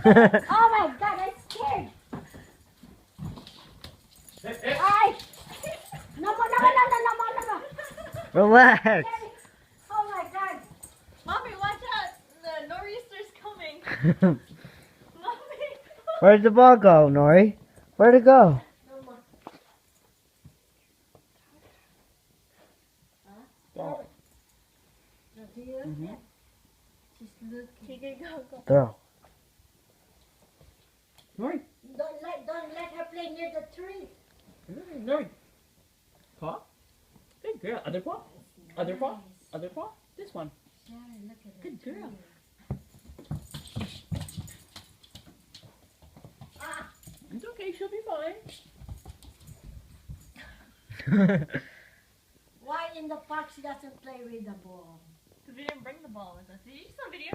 Oh my God, I'm scared. Ay! No more, no more, no more, no more, no more. Relax. Oh my God. Mommy, watch out! The nor'easter's coming. Mommy. Where'd the ball go, Nori? Where'd it go? No more. No, do you? Mm-hmm. She's looking. Okay, go, go. Throw. Nori, Don't let her play near the tree. Nori. Paw. Good girl. Other paw. Other paw. Other paw. This one. Sharon, look at Good girl. Ah, It's okay. She'll be fine. why in the park she doesn't play with the ball? Because we didn't bring the ball with us. Did you saw a video?